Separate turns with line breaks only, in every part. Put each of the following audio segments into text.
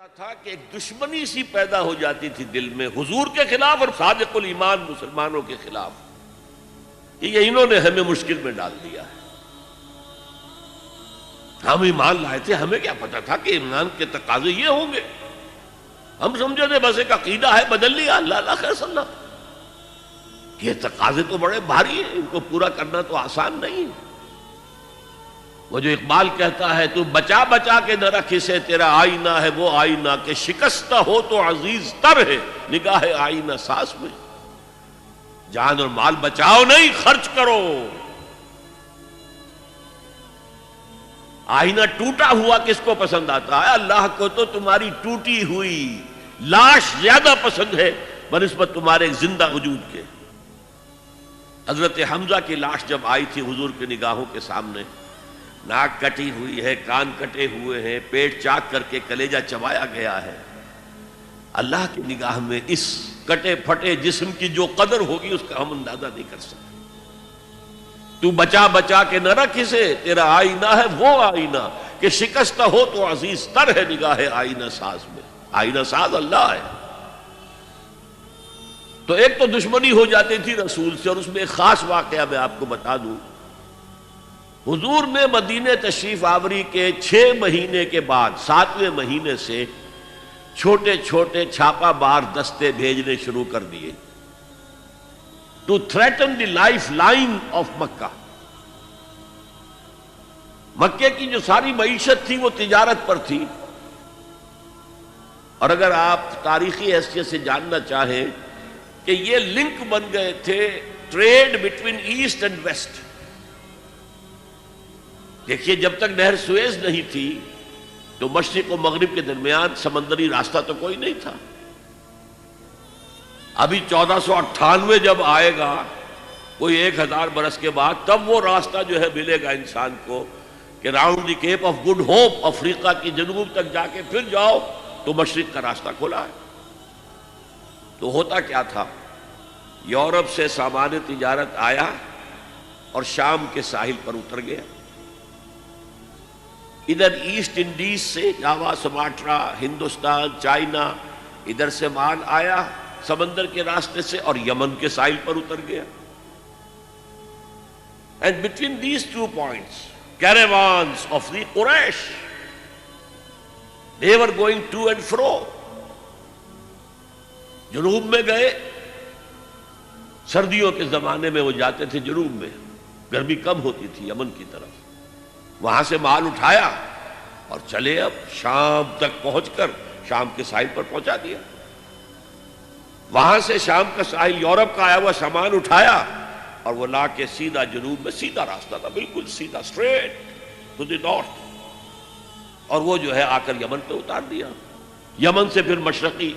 تھا کہ ایک دشمنی سی پیدا ہو جاتی تھی دل میں حضور کے خلاف اور صادق الایمان مسلمانوں کے خلاف، کہ یہ انہوں نے ہمیں مشکل میں ڈال دیا ہے۔ ہم ایمان لائے تھے، ہمیں کیا پتا تھا کہ ایمان کے تقاضے یہ ہوں گے؟ ہم سمجھے تھے بس ایک عقیدہ ہے، بدل لیا، اللہ خیر صلی اللہ۔ یہ تقاضے تو بڑے بھاری ہیں، ان کو پورا کرنا تو آسان نہیں ہے۔ وہ جو اقبال کہتا ہے تو بچا بچا کے نہ رکھ اسے، تیرا آئینہ ہے وہ آئینہ کہ شکستہ ہو تو عزیز تر ہے نگاہ آئینہ ساز میں۔ جان اور مال بچاؤ نہیں، خرچ کرو۔ آئینہ ٹوٹا ہوا کس کو پسند آتا ہے؟ اللہ کو تو تمہاری ٹوٹی ہوئی لاش زیادہ پسند ہے بنسبت تمہارے زندہ وجود کے۔ حضرت حمزہ کی لاش جب آئی تھی حضور کی نگاہوں کے سامنے، ناک کٹی ہوئی ہے، کان کٹے ہوئے ہیں، پیٹ چاک کر کے کلیجہ چبایا گیا ہے، اللہ کی نگاہ میں اس کٹے پھٹے جسم کی جو قدر ہوگی اس کا ہم اندازہ نہیں کر سکتے۔ تو بچا بچا کے نہ رکھ اسے، تیرا آئینہ ہے وہ آئینہ کہ شکستہ ہو تو عزیز تر ہے نگاہ آئینہ ساز میں۔ آئینہ ساز اللہ ہے۔ تو ایک تو دشمنی ہو جاتی تھی رسول سے، اور اس میں ایک خاص واقعہ میں آپ کو بتا دوں۔ حضور نے مدینہ تشریف آوری کے 6 مہینے کے بعد 7ویں مہینے سے چھوٹے چھوٹے چھاپا مار دستے بھیجنے شروع کر دیے to threaten the life line of Mecca. مکے کی جو ساری معیشت تھی وہ تجارت پر تھی، اور اگر آپ تاریخی حیثیت سے جاننا چاہیں کہ یہ لنک بن گئے تھے trade between east and west. دیکھیے جب تک نہر سویز نہیں تھی تو مشرق و مغرب کے درمیان سمندری راستہ تو کوئی نہیں تھا۔ ابھی 1498 جب آئے گا، کوئی 1000 برس کے بعد، تب وہ راستہ جو ہے ملے گا انسان کو کہ round the Cape of Good Hope, افریقہ کی جنوب تک جا کے پھر جاؤ تو مشرق کا راستہ کھلا ہے۔ تو ہوتا کیا تھا، یورپ سے سامان تجارت آیا اور شام کے ساحل پر اتر گیا۔ ادھر ایسٹ انڈیز سے جاوا، سماٹرا، ہندوستان، چائنا، ادھر سے مال آیا سمندر کے راستے سے اور یمن کے ساحل پر اتر گیا۔ And between these 2 points, caravans of the Quraysh, they were going to and fro. جنوب میں گئے، سردیوں کے زمانے میں وہ جاتے تھے جنوب میں، گرمی کم ہوتی تھی یمن کی طرف، وہاں سے مال اٹھایا اور چلے اب شام تک پہنچ کر شام کے ساحل پر پہنچا دیا۔ وہاں سے شام کا ساحل یورپ کا آیا ہوا سامان اٹھایا اور وہ لا کے سیدھا جنوب میں، سیدھا راستہ تھا بالکل سیدھا، اسٹریٹ ٹو دی نارتھ، اور وہ جو ہے آ کر یمن پہ اتار دیا۔ یمن سے پھر مشرقی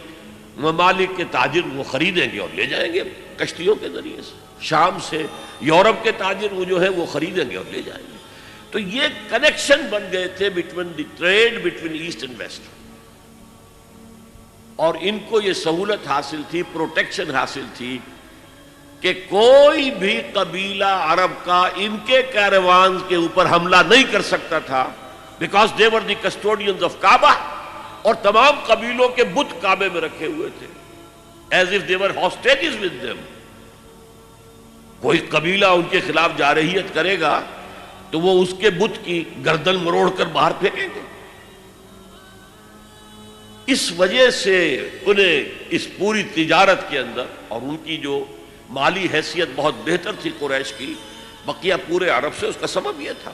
ممالک کے تاجر وہ خریدیں گے اور لے جائیں گے کشتیوں کے ذریعے سے، شام سے یورپ کے تاجر وہ جو ہے وہ خریدیں گے اور لے جائیں گے۔ تو یہ کنیکشن بن گئے تھے between the trade between east and west, اور ان کو یہ سہولت حاصل تھی، پروٹیکشن حاصل تھی کہ کوئی بھی قبیلہ عرب کا ان کے کیروانز کے اوپر حملہ نہیں کر سکتا تھا، because they were the custodians of Kaaba, اور تمام قبیلوں کے بت کعبے میں رکھے ہوئے تھے as if they were hostages with them. کوئی قبیلہ ان کے خلاف جارحیت کرے گا تو وہ اس کے بت کی گردن مروڑ کر باہر پھینکیں گے۔ اس وجہ سے انہیں اس پوری تجارت کے اندر، اور ان کی جو مالی حیثیت بہت بہتر تھی قریش کی بقیہ پورے عرب سے، اس کا سبب یہ تھا۔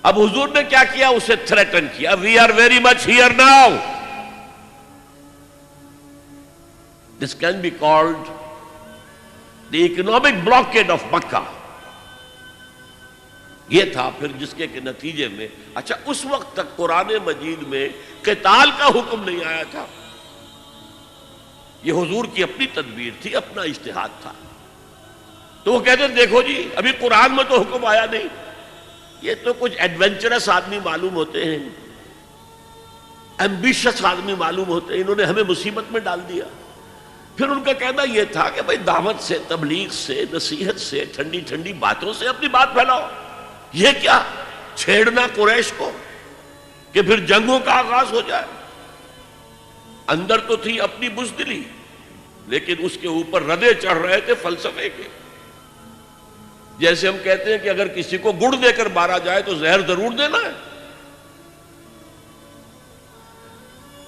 اب حضور نے کیا کیا؟ اسے تھریٹن کیا، we are very much here now. This can be called the economic blockade of Mecca. یہ تھا پھر جس کے نتیجے میں، اچھا اس وقت تک قرآن مجید میں قتال کا حکم نہیں آیا تھا، یہ حضور کی اپنی تدبیر تھی، اپنا اجتہاد تھا۔ تو وہ کہتے ہیں دیکھو جی ابھی قرآن میں تو حکم آیا نہیں، یہ تو کچھ ایڈونچرس آدمی معلوم ہوتے ہیں، ایمبیشس آدمی معلوم ہوتے ہیں، انہوں نے ہمیں مصیبت میں ڈال دیا۔ پھر ان کا کہنا یہ تھا کہ بھائی دعوت سے، تبلیغ سے، نصیحت سے، ٹھنڈی ٹھنڈی باتوں سے اپنی بات پھیلاؤ، یہ کیا چھیڑنا قریش کو کہ پھر جنگوں کا آغاز ہو جائے۔ اندر تو تھی اپنی بزدلی، لیکن اس کے اوپر ردے چڑھ رہے تھے فلسفے کے. جیسے ہم کہتے ہیں کہ اگر کسی کو گڑ دے کر مارا جائے تو زہر ضرور دینا ہے.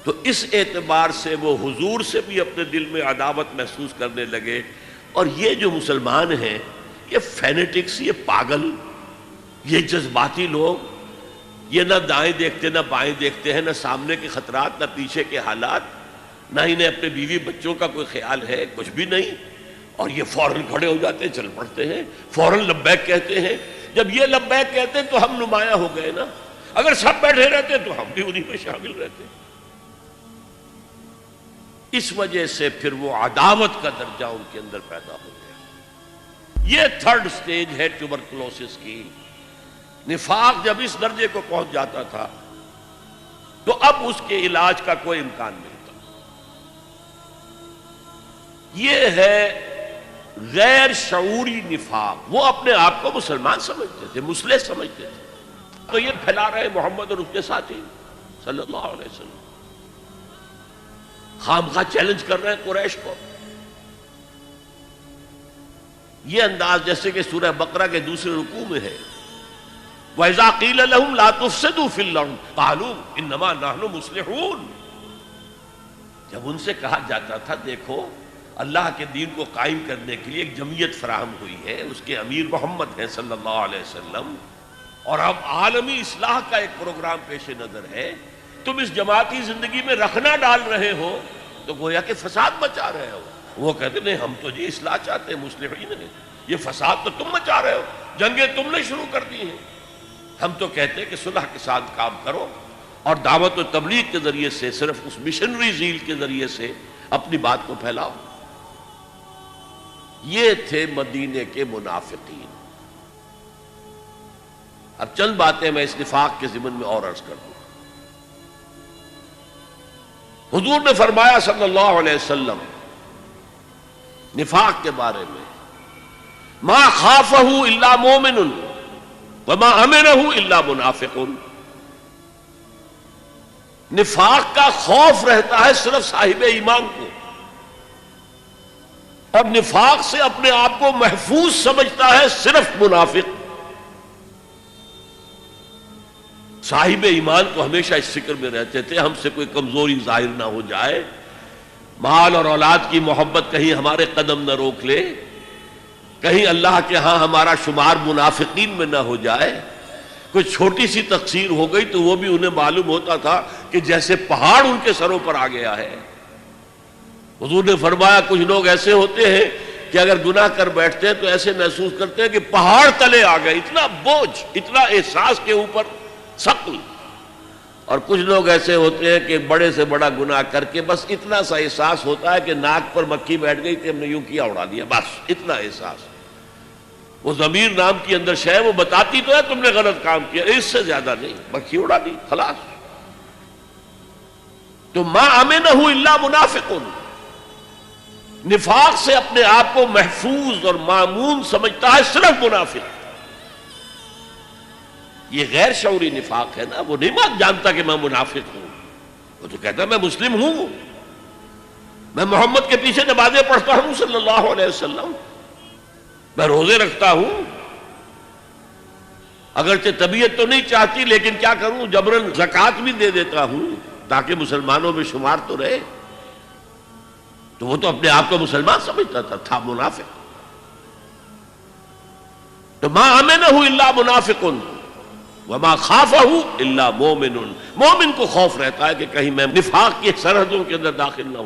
تو اس اعتبار سے وہ حضور سے بھی اپنے دل میں عداوت محسوس کرنے لگے. اور یہ جو مسلمان ہیں، یہ فینیٹکس، یہ پاگل، یہ جذباتی لوگ، یہ نہ دائیں دیکھتے نہ بائیں دیکھتے ہیں، نہ سامنے کے خطرات نہ پیچھے کے حالات، نہ انہیں اپنے بیوی بچوں کا کوئی خیال ہے، کچھ بھی نہیں. اور یہ فوراً کھڑے ہو جاتے ہیں، چل پڑتے ہیں، فوراً لبیک کہتے ہیں. جب یہ لبیک کہتے ہیں تو ہم نمایاں ہو گئے نا. اگر سب بیٹھے رہتے تو ہم بھی انہی میں شامل رہتے. اس وجہ سے پھر وہ عداوت کا درجہ ان کے اندر پیدا ہو گیا. یہ تھرڈ سٹیج ہے ٹیوبرکلوسس کی. نفاق جب اس درجے کو پہنچ جاتا تھا تو اب اس کے علاج کا کوئی امکان نہیں تھا. یہ ہے غیر شعوری نفاق. وہ اپنے آپ کو مسلمان سمجھتے تھے، مصلح سمجھتے تھے، تو یہ پھیلا رہے محمد اور اس کے ساتھی صلی اللہ علیہ وسلم. خامخواہ چیلنج کر رہے ہیں قریش کو. یہ انداز جیسے کہ سورہ بقرہ کے دوسرے رکوع میں ہے، وَإِذَا قِيلَ لَهُمْ لَا تُفْسِدُوا فِي الْأَرْضِ قَالُوا إِنَّمَا نَحْنُ مُصْلِحُونَ. جب ان سے کہا جاتا تھا دیکھو اللہ کے دین کو قائم کرنے کے لیے ایک جمعیت فراہم ہوئی ہے، اس کے امیر محمد ہیں صلی اللہ علیہ وسلم، اور اب عالمی اصلاح کا ایک پروگرام پیش نظر ہے، تم اس جماعتی زندگی میں رکھنا ڈال رہے ہو تو گویا کہ فساد مچا رہے ہو. وہ کہتے نہیں، ہم تو جی اصلاح چاہتے ہیں، مصلحین ہیں. یہ فساد تو تم مچا رہے ہو، جنگیں تم نے شروع کر دی ہیں. ہم تو کہتے ہیں کہ صلح کے ساتھ کام کرو اور دعوت و تبلیغ کے ذریعے سے، صرف اس مشنری زیل کے ذریعے سے اپنی بات کو پھیلاؤ. یہ تھے مدینے کے منافقین. اب چند باتیں میں اس نفاق کے ضمن میں اور عرض کر دوں. حضور نے فرمایا صلی اللہ علیہ وسلم نفاق کے بارے میں، ما خافہ الا مومن وما امنہ الا منافق. نفاق کا خوف رہتا ہے صرف صاحب ایمان کو، اور نفاق سے اپنے آپ کو محفوظ سمجھتا ہے صرف منافق. صاحب ایمان تو ہمیشہ اس فکر میں رہتے تھے ہم سے کوئی کمزوری ظاہر نہ ہو جائے، مال اور اولاد کی محبت کہیں ہمارے قدم نہ روک لے، کہیں اللہ کے ہاں ہمارا شمار منافقین میں نہ ہو جائے. کوئی چھوٹی سی تقصیر ہو گئی تو وہ بھی انہیں معلوم ہوتا تھا کہ جیسے پہاڑ ان کے سروں پر آ گیا ہے. حضور نے فرمایا کچھ لوگ ایسے ہوتے ہیں کہ اگر گناہ کر بیٹھتے ہیں تو ایسے محسوس کرتے ہیں کہ پہاڑ تلے آ گئے، اتنا بوجھ، اتنا احساس کے اوپر ثقل. اور کچھ لوگ ایسے ہوتے ہیں کہ بڑے سے بڑا گناہ کر کے بس اتنا سا احساس ہوتا ہے کہ ناک پر مکھی بیٹھ گئی کہ ہم نے یوں کیا اڑا دیا، بس اتنا احساس. وہ ضمیر نام کی اندر شے وہ بتاتی تو ہے تم نے غلط کام کیا، اس سے زیادہ نہیں، مکھی اڑا دی خلاص. تو ما امنہ الا منافق. نفاق سے اپنے آپ کو محفوظ اور مامون سمجھتا ہے صرف منافق. یہ غیر شعوری نفاق ہے نا. وہ نہیں جانتا کہ میں منافق ہوں، وہ تو کہتا ہے میں مسلم ہوں، میں محمد کے پیچھے نمازیں پڑھتا ہوں صلی اللہ علیہ وسلم، میں روزے رکھتا ہوں، اگرچہ طبیعت تو نہیں چاہتی لیکن کیا کروں، جبرن زکوٰۃ بھی دے دیتا ہوں تاکہ مسلمانوں میں شمار تو رہے. تو وہ تو اپنے آپ کو مسلمان سمجھتا تھا منافق. تو ما امنہ الا منافق وما خافہ الا مومن. مومن کو خوف رہتا ہے کہ کہیں میں نفاق کی سرحدوں کے اندر داخل نہ ہو